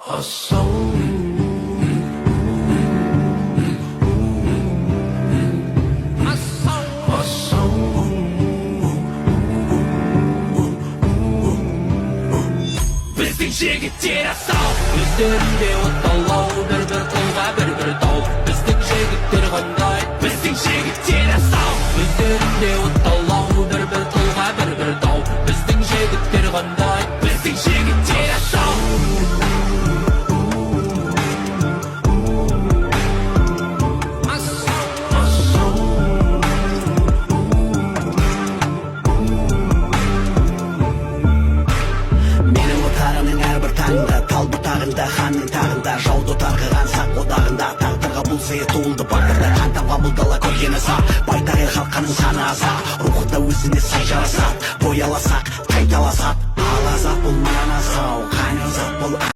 Біздің жігіттер асау, өздерінде отталау, бір-бір қолға бір-бір дау. Біздің жігіттер қандай, біздің жігіттер асау, өздерінде отталау, бір-бір қолға бір-бір дау. Біздің жігіттер қандай, біздің жігіттер асау. Тал бұтағында, ханның тағында, жауды тарқыған сақ одағында, тағдырға бұл сыйы туылды батырды, қан тамға бұлдала көргені сақ, байтақ ел халқының саны аза, рухы да өзіне сай жарасат, бояласақ, тайталасат, алазат бұл манасау, қане ұзақ бұл